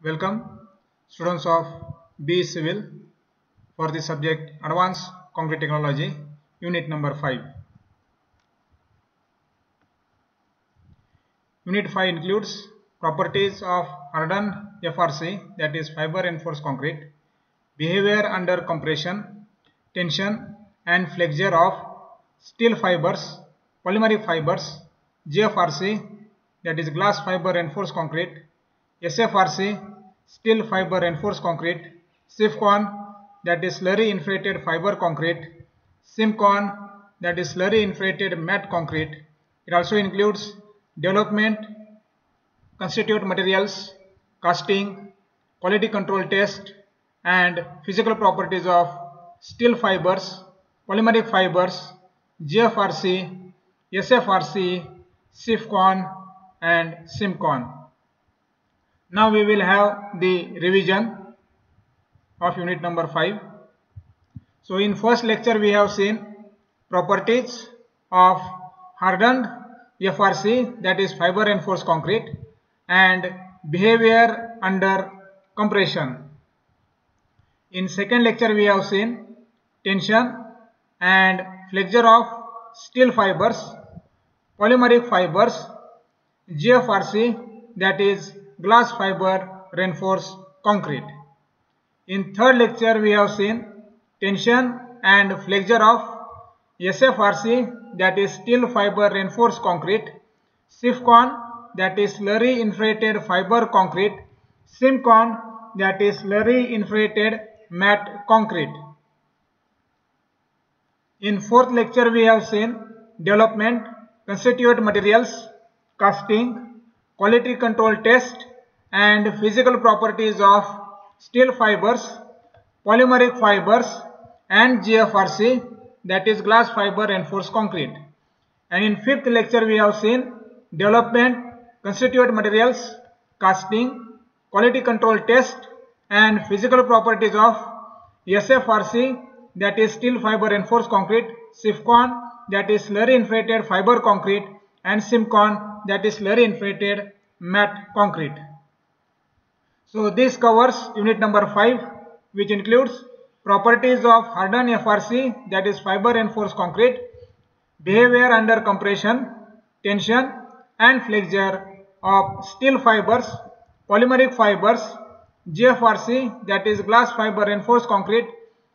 Welcome, students of BE Civil, for the subject Advanced Concrete Technology, Unit number 5. Unit 5 includes properties of hardened FRC, that is fiber reinforced concrete, behavior under compression, tension and flexure of steel fibers, polymeric fibers, GFRC, that is glass fiber reinforced concrete, SFRC, steel fiber reinforced concrete, SIFCON, that is slurry inflated fiber concrete, SIMCON, that is slurry inflated matte concrete. It also includes development, constituent materials, casting, quality control test and physical properties of steel fibers, polymeric fibers, GFRC, SFRC, SIFCON and SIMCON. Now we will have the revision of unit number 5. So in first lecture we have seen properties of hardened FRC, that is fiber reinforced concrete, and behavior under compression. In second lecture we have seen tension and flexure of steel fibers, polymeric fibers, GFRC, that is glass fiber reinforced concrete. In third lecture we have seen tension and flexure of SFRC, that is steel fiber reinforced concrete, SIFCON, that is slurry inflated fiber concrete, SIMCON, that is slurry inflated matte concrete. In fourth lecture we have seen development, constituent materials, casting, quality control test and physical properties of steel fibers, polymeric fibers and GFRC, that is glass fiber reinforced concrete. And in fifth lecture we have seen development, constituent materials, casting, quality control test and physical properties of SFRC, that is steel fiber reinforced concrete, SIFCON, that is slurry inflated fiber concrete, and SIMCON, that is slurry inflated matte concrete. So this covers unit number 5, which includes properties of hardened FRC, that is fiber reinforced concrete, behavior under compression, tension and flexure of steel fibers, polymeric fibers, GFRC, that is glass fiber reinforced concrete,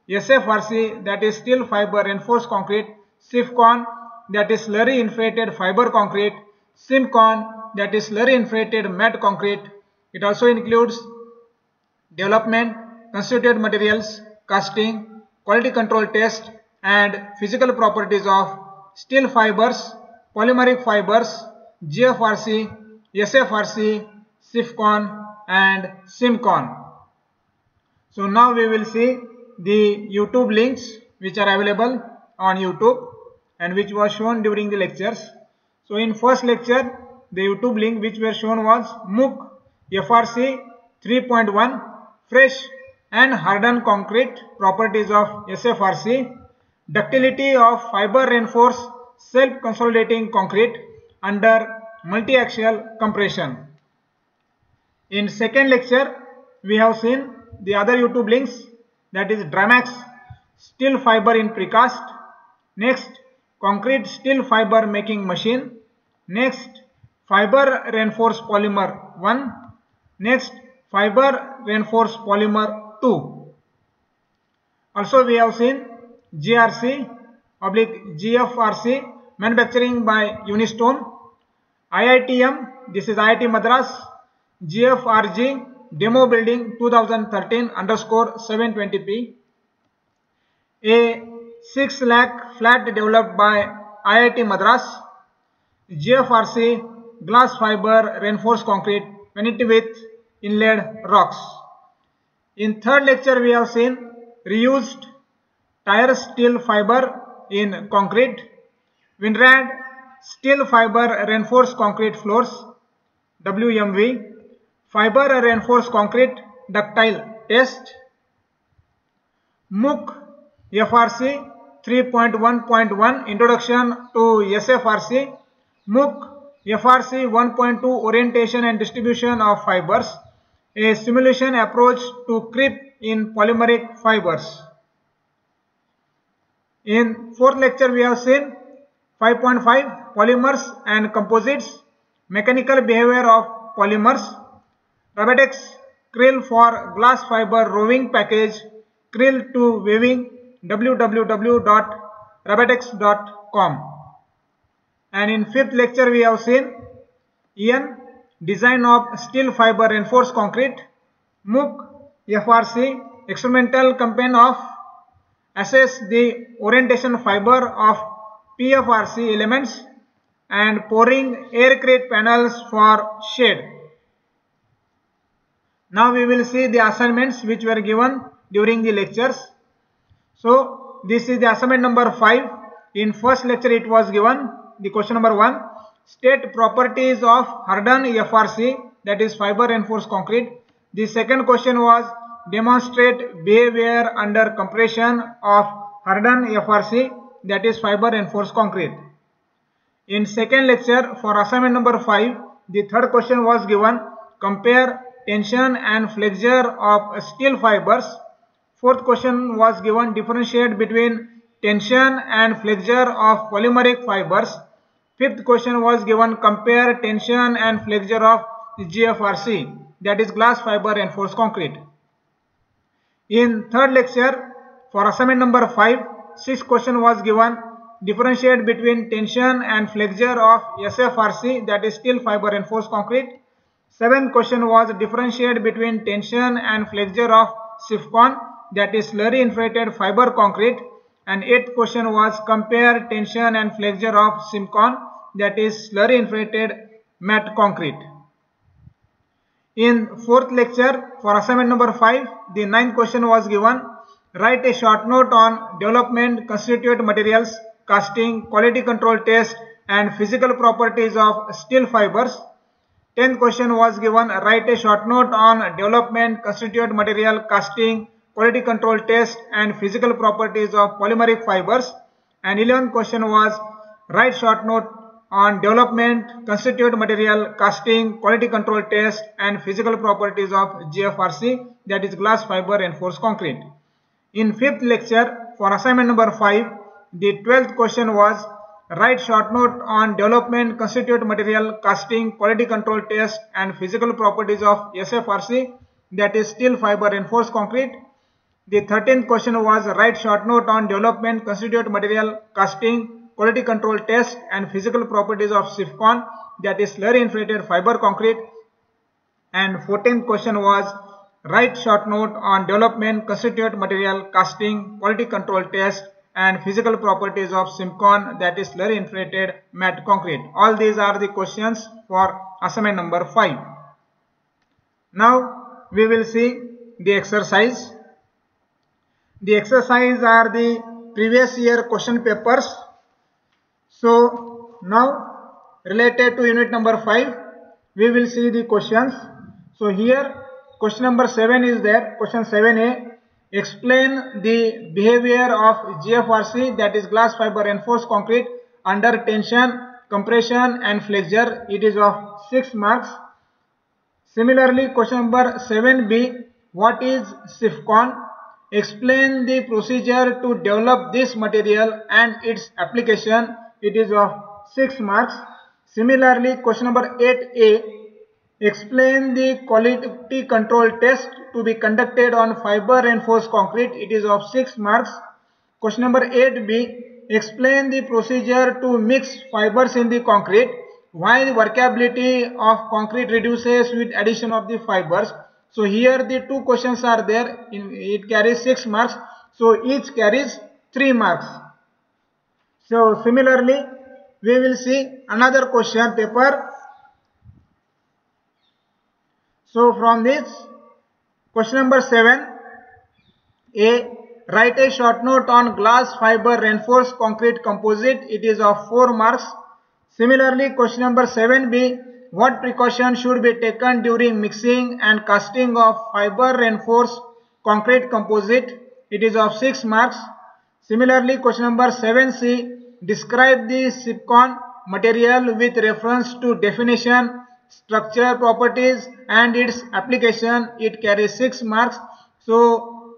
SFRC, that is steel fiber reinforced concrete, SIFCON, that is slurry inflated fiber concrete, SIMCON, that is slurry inflated matte concrete. It also includes development, constituent materials, casting, quality control test and physical properties of steel fibers, polymeric fibers, GFRC, SFRC, SIFCON and SIMCON. So now we will see the YouTube links which are available on YouTube and which was shown during the lectures. So in first lecture the YouTube link which were shown was MOOC FRC 3.1 fresh and hardened concrete properties of SFRC, ductility of fiber reinforced self consolidating concrete under multi-axial compression. In second lecture we have seen the other YouTube links, that is Dramax steel fiber in precast, next concrete steel fiber making machine, next fiber reinforced polymer 1, next fiber reinforced polymer 2. Also we have seen GRC oblique GFRC manufacturing by Unistone, IITM, this is IIT Madras, GFRG demo building 2013_720p, a 6 lakh flat developed by IIT Madras, GFRC glass fiber reinforced concrete vanity with inlaid rocks. In third lecture we have seen reused tire steel fiber in concrete, Winrad steel fiber reinforced concrete floors, WMV, fiber reinforced concrete ductile test, MOOC FRC 3.1.1 introduction to SFRC, MOOC FRC 1.2 orientation and distribution of fibers, a simulation approach to creep in polymeric fibers. In fourth lecture we have seen 5.5 polymers and composites, mechanical behavior of polymers, Rabatex krill for glass fiber roving package, krill to weaving, www.rabatex.com. And in fifth lecture we have seen EN, design of steel fiber reinforced concrete, MOOC FRC, experimental campaign of assess the orientation fiber of PFRC elements, and pouring aircrete panels for shade. Now we will see the assignments which were given during the lectures. So this is the assignment number 5. In first lecture it was given the question number 1, state properties of hardened FRC, that is fiber reinforced concrete. The second question was demonstrate behavior under compression of hardened FRC, that is fiber reinforced concrete. In second lecture for assignment number 5, the third question was given, compare tension and flexure of steel fibers. Fourth question was given, differentiate between tension and flexure of polymeric fibers. Fifth question was given, compare tension and flexure of GFRC, that is glass fiber reinforced concrete. In third lecture for assignment number 5, sixth question was given, differentiate between tension and flexure of SFRC, that is steel fiber reinforced concrete. Seventh question was differentiate between tension and flexure of SIFCON, that is slurry inflated fiber concrete. And eighth question was compare tension and flexure of SIMCON, that is slurry inflated matte concrete. In fourth lecture for assignment number 5, the ninth question was given, write a short note on development, constituent materials, casting, quality control test and physical properties of steel fibers. 10th question was given, write a short note on development, constituent material, casting, quality control test and physical properties of polymeric fibers. And 11th question was, write short note on development, constituent material, casting, quality control test and physical properties of GFRC, that is glass fiber reinforced concrete. In fifth lecture for assignment number 5, the 12th question was, write short note on development, constituent material, casting, quality control test and physical properties of SFRC, that is steel fiber reinforced concrete. The 13th question was, write short note on development, constituent material, casting, quality control test and physical properties of SIFCON, that is slurry inflated fiber concrete. And 14th question was, write short note on development, constituent material, casting, quality control test and physical properties of SIMCON, that is slurry inflated matte concrete. All these are the questions for assignment number 5. Now we will see the exercise. The exercise are the previous year question papers. So now related to unit number 5, we will see the questions. So here question number 7 is there. Question 7a, explain the behavior of GFRC, that is glass fiber reinforced concrete, under tension, compression and flexure. It is of 6 marks. Similarly, question number 7b, what is SIFCON? Explain the procedure to develop this material and its application. It is of 6 marks. Similarly, question number 8a, explain the quality control test to be conducted on fiber reinforced concrete. It is of 6 marks. Question number 8b, explain the procedure to mix fibers in the concrete. Why the workability of concrete reduces with addition of the fibers. So here the two questions are there. It carries 6 marks. So each carries 3 marks. So similarly, we will see another question paper. So from this, question number 7a, write a short note on glass fiber reinforced concrete composite. It is of 4 marks. Similarly, question number 7b, what precaution should be taken during mixing and casting of fiber reinforced concrete composite? It is of 6 marks. Similarly, question number 7c, describe the SIFCON material with reference to definition, structure, properties and its application, it carries 6 marks. So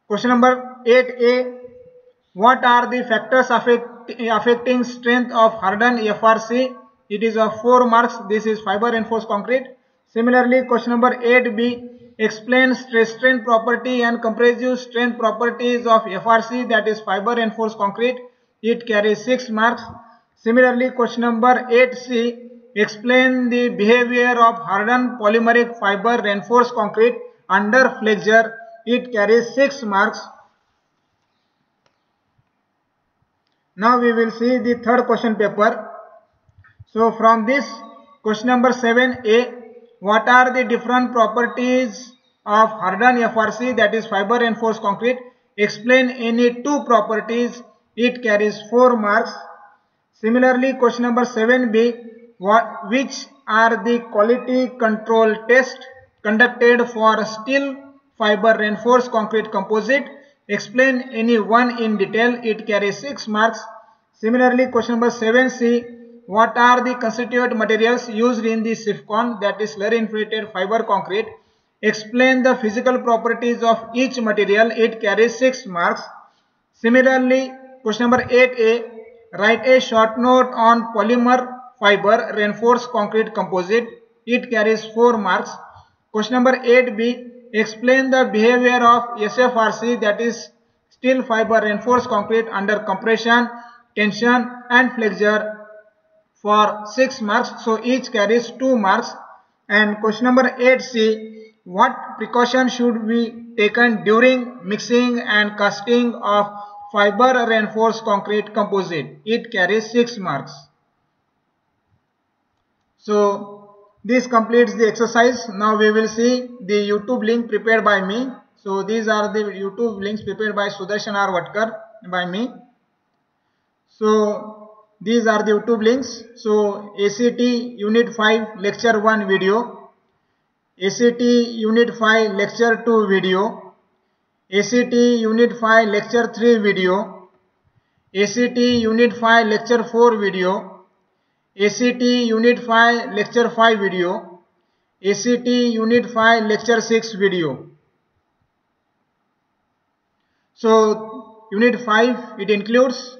question number 8A, what are the factors affecting strength of hardened FRC? It is of 4 marks. This is fiber reinforced concrete. Similarly, question number 8B, explain stress strain property and compressive strength properties of FRC, that is fiber reinforced concrete. It carries 6 marks. Similarly, question number 8C, explain the behavior of hardened polymeric fiber reinforced concrete under flexure. It carries 6 marks. Now we will see the third question paper. So from this, question number 7A, what are the different properties of hardened FRC, that is fiber reinforced concrete? Explain any 2 properties. It carries 4 marks. Similarly, question number 7B, which are the quality control tests conducted for steel fiber reinforced concrete composite? Explain any one in detail. It carries 6 marks. Similarly, question number 7C, what are the constituent materials used in the SIFCON, that is slurry infiltrated fiber concrete? Explain the physical properties of each material. It carries 6 marks. Similarly, question number 8A, write a short note on polymer fiber reinforced concrete composite. It carries 4 marks. Question number 8B, explain the behavior of SFRC, that is steel fiber reinforced concrete under compression, tension and flexure, for 6 marks. So each carries 2 marks. And question number 8C, what precaution should be taken during mixing and casting of fiber reinforced concrete composite? It carries 6 marks. So this completes the exercise. Now we will see the YouTube link prepared by me. So these are the YouTube links prepared by Sudarshan R. Vatkar by me. So these are the YouTube links. So ACT Unit 5 Lecture 1 video, ACT Unit 5 Lecture 2 video, ACT Unit 5 Lecture 3 video, ACT Unit 5 Lecture 4 video, ACT Unit 5 Lecture 5 video, ACT Unit 5 Lecture 6 video. So Unit 5, it includes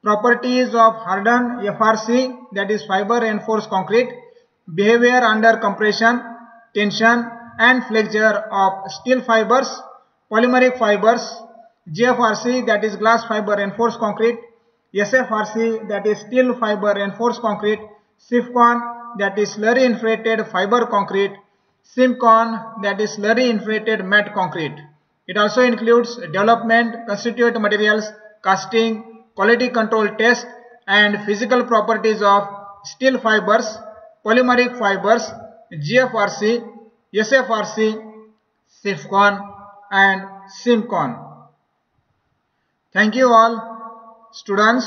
properties of hardened FRC, that is fiber reinforced concrete, behavior under compression, tension and flexure of steel fibers, polymeric fibers, GFRC, that is glass fiber reinforced concrete, SFRC, that is steel fiber reinforced concrete, SIFCON, that is slurry infiltrated fiber concrete, SIMCON, that is slurry infiltrated matte concrete. It also includes development, constituent materials, casting, quality control test and physical properties of steel fibers, polymeric fibers, GFRC, SFRC, SIFCON and SIMCON. Thank you all students.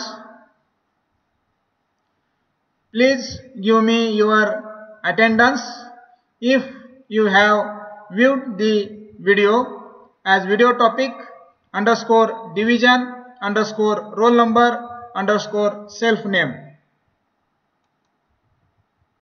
Please give me your attendance if you have viewed the video as video topic _ division _ roll number _ self name.